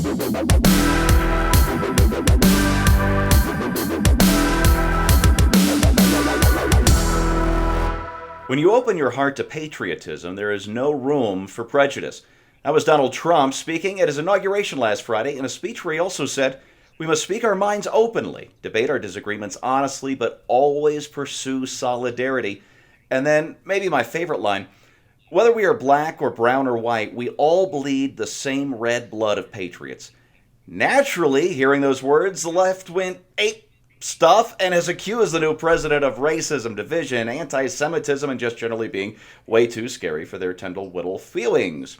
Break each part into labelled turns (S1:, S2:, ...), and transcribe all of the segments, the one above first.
S1: When you open your heart to patriotism, there is no room for prejudice. That was Donald Trump speaking at his inauguration last Friday in a speech where he also said, "We must speak our minds openly, debate our disagreements honestly, but always pursue solidarity." And then, maybe my favorite line, "Whether we are black or brown or white, we all bleed the same red blood of patriots." Naturally, hearing those words, the left went ape stuff and has accused the new president of racism, division, anti-Semitism, and just generally being way too scary for their Tyndall-Whittle feelings.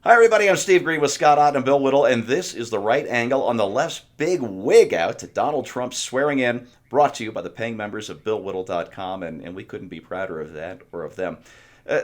S1: Hi, everybody. I'm Steve Green with Scott Ott and Bill Whittle, and this is The Right Angle on the left's big wig out to Donald Trump's swearing in, brought to you by the paying members of BillWhittle.com, and we couldn't be prouder of that or of them.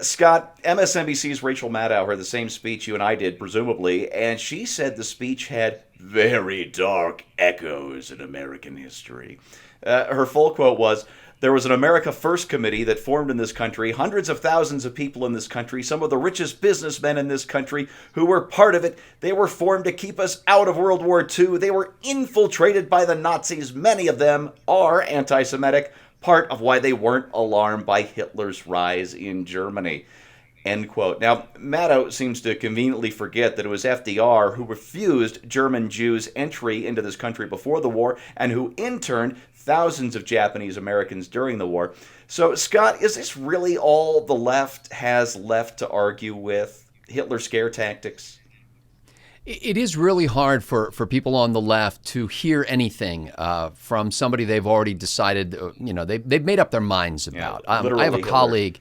S1: Scott, MSNBC's Rachel Maddow heard the same speech you and I did, presumably, and she said the speech had very dark echoes in American history. Her full quote was, "There was an America First committee that formed in this country, hundreds of thousands of people in this country, some of the richest businessmen in this country who were part of it. They were formed to keep us out of World War II. They were infiltrated by the Nazis. Many of them are anti-Semitic, part of why they weren't alarmed by Hitler's rise in Germany." End quote. Now, Maddow seems to conveniently forget that it was FDR who refused German Jews entry into this country before the war and who interned thousands of Japanese Americans during the war. So, Scott, is this really all the left has left to argue with? Hitler scare tactics?
S2: It is really hard for people on the left to hear anything from somebody they've already decided, they've made up their minds about. I have a colleague.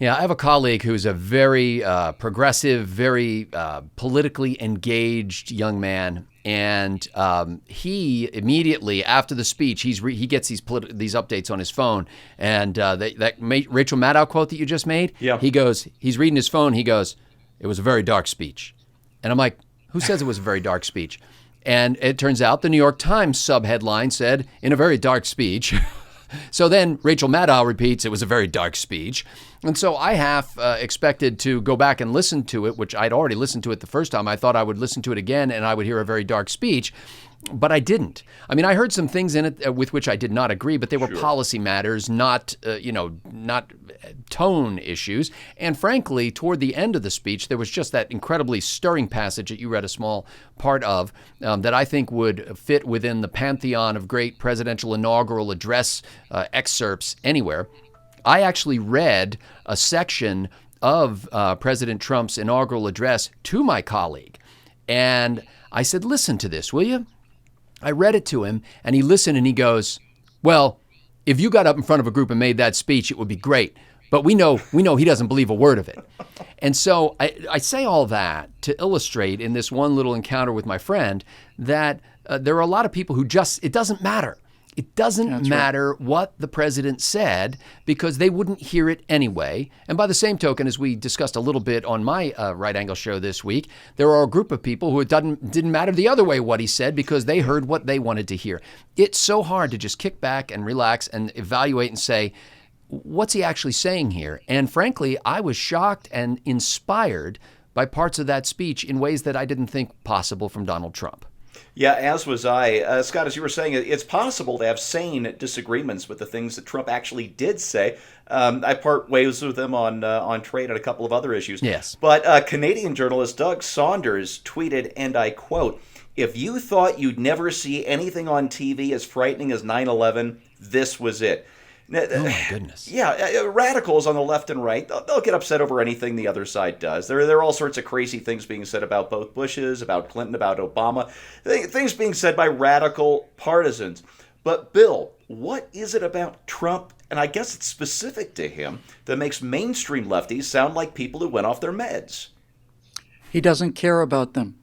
S2: Yeah, I have a colleague who's a very progressive, very politically engaged young man, and he immediately after the speech, he gets these updates on his phone, and that Rachel Maddow quote that you just made.
S1: Yeah.
S2: He's reading his phone. He goes, "It was a very dark speech," and I'm like, "Who says it was a very dark speech?" And it turns out the New York Times subheadline said, "In a very dark speech." So then Rachel Maddow repeats, "It was a very dark speech." And so I half expected to go back and listen to it, which I'd already listened to it the first time. I thought I would listen to it again and I would hear a very dark speech, but I didn't. I mean, I heard some things in it with which I did not agree, but they were policy matters, not tone issues. And frankly, toward the end of the speech, there was just that incredibly stirring passage that you read a small part of that I think would fit within the pantheon of great presidential inaugural address excerpts anywhere. I actually read a section of President Trump's inaugural address to my colleague. And I said, "Listen to this, will you?" I read it to him, and he listened, and he goes, "Well, if you got up in front of a group and made that speech, it would be great. But we know he doesn't believe a word of it." And so I say all that to illustrate in this one little encounter with my friend that there are a lot of people who it doesn't matter. It doesn't matter what the president said because they wouldn't hear it anyway. And by the same token, as we discussed a little bit on my Right Angle show this week, there are a group of people who it didn't matter the other way what he said because they heard what they wanted to hear. It's so hard to just kick back and relax and evaluate and say, what's he actually saying here? And frankly, I was shocked and inspired by parts of that speech in ways that I didn't think possible from Donald Trump.
S1: Yeah, as was I. Scott, as you were saying, it's possible to have sane disagreements with the things that Trump actually did say. I part ways with him on trade and a couple of other issues.
S2: Yes.
S1: But Canadian journalist Doug Saunders tweeted, and I quote, "If you thought you'd never see anything on TV as frightening as 9/11, this was it."
S2: Oh, my goodness.
S1: Yeah, radicals on the left and right, they'll get upset over anything the other side does. There are all sorts of crazy things being said about both Bushes, about Clinton, about Obama, things being said by radical partisans. But, Bill, what is it about Trump, and I guess it's specific to him, that makes mainstream lefties sound like people who went off their meds?
S3: He doesn't care about them.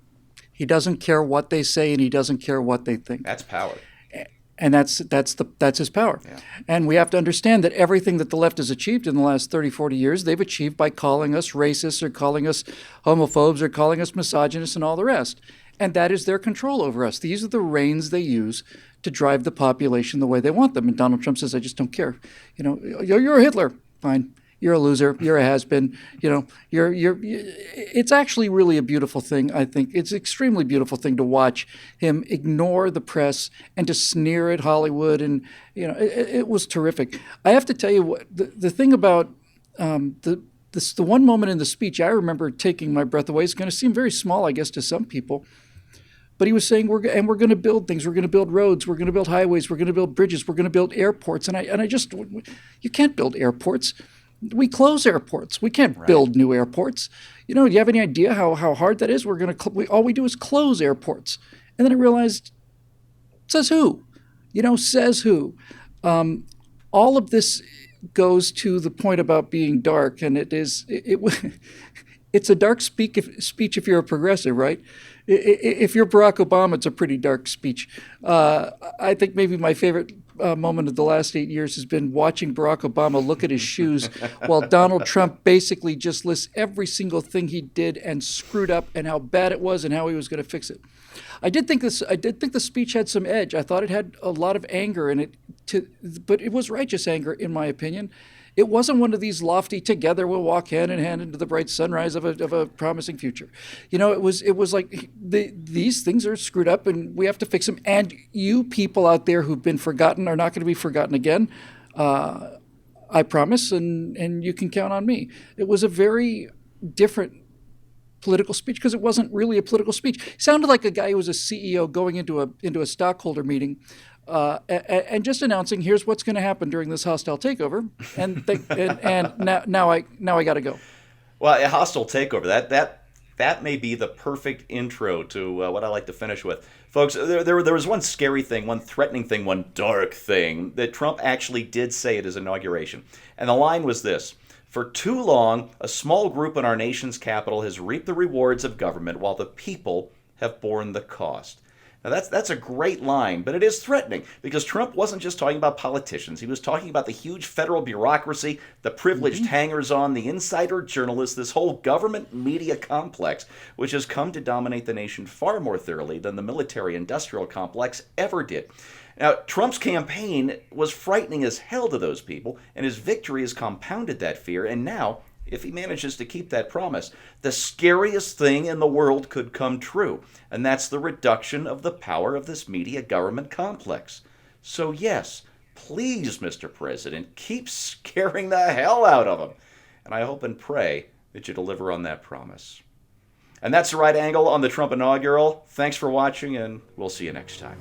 S3: He doesn't care what they say, and he doesn't care what they think.
S1: That's power.
S3: And that's his power. Yeah. And we have to understand that everything that the left has achieved in the last 30, 40 years, they've achieved by calling us racists or calling us homophobes or calling us misogynists and all the rest. And that is their control over us. These are the reins they use to drive the population the way they want them. And Donald Trump says, "I just don't care. You're Hitler. Fine. you're a loser, you're a has-been, it's actually really a beautiful thing, I think. It's an extremely beautiful thing to watch him ignore the press and to sneer at Hollywood. And, it was terrific. I have to tell you what, the thing about the one moment in the speech I remember taking my breath away. It's going to seem very small, I guess, to some people. But he was saying, we're going to build things. We're going to build roads. We're going to build highways. We're going to build bridges. We're going to build airports. And I just, you can't build airports. We close airports. We can't build new airports. Do you have any idea how hard that is? All we do is close airports. And then I realized, says who? Says who? All of this goes to the point about being dark, and it's a dark speech if you're a progressive, right? If you're Barack Obama, it's a pretty dark speech. I think maybe my favorite moment of the last 8 years has been watching Barack Obama look at his shoes while Donald Trump basically just lists every single thing he did and screwed up and how bad it was and how he was going to fix it. I did think the speech had some edge. I thought it had a lot of anger in it, but it was righteous anger, in my opinion. It wasn't one of these lofty, together we'll walk hand in hand into the bright sunrise of a promising future. It was like these things are screwed up and we have to fix them. And you people out there who've been forgotten are not going to be forgotten again. I promise, and you can count on me. It was a very different political speech because it wasn't really a political speech. It sounded like a guy who was a CEO going into a stockholder meeting. And just announcing, here's what's going to happen during this hostile takeover, and now I got to go.
S1: Well, a hostile takeover, that may be the perfect intro to what I like to finish with, folks. There was one scary thing, one threatening thing, one dark thing that Trump actually did say at his inauguration, and the line was this: "For too long, a small group in our nation's capital has reaped the rewards of government, while the people have borne the cost." Now, that's a great line, but it is threatening because Trump wasn't just talking about politicians. He was talking about the huge federal bureaucracy, the privileged hangers-on, the insider journalists, this whole government media complex, which has come to dominate the nation far more thoroughly than the military-industrial complex ever did. Now, Trump's campaign was frightening as hell to those people, and his victory has compounded that fear, and now, if he manages to keep that promise, the scariest thing in the world could come true, and that's the reduction of the power of this media government complex. So yes, please, Mr. President, keep scaring the hell out of them. And I hope and pray that you deliver on that promise. And that's The Right Angle on the Trump inaugural. Thanks for watching, and we'll see you next time.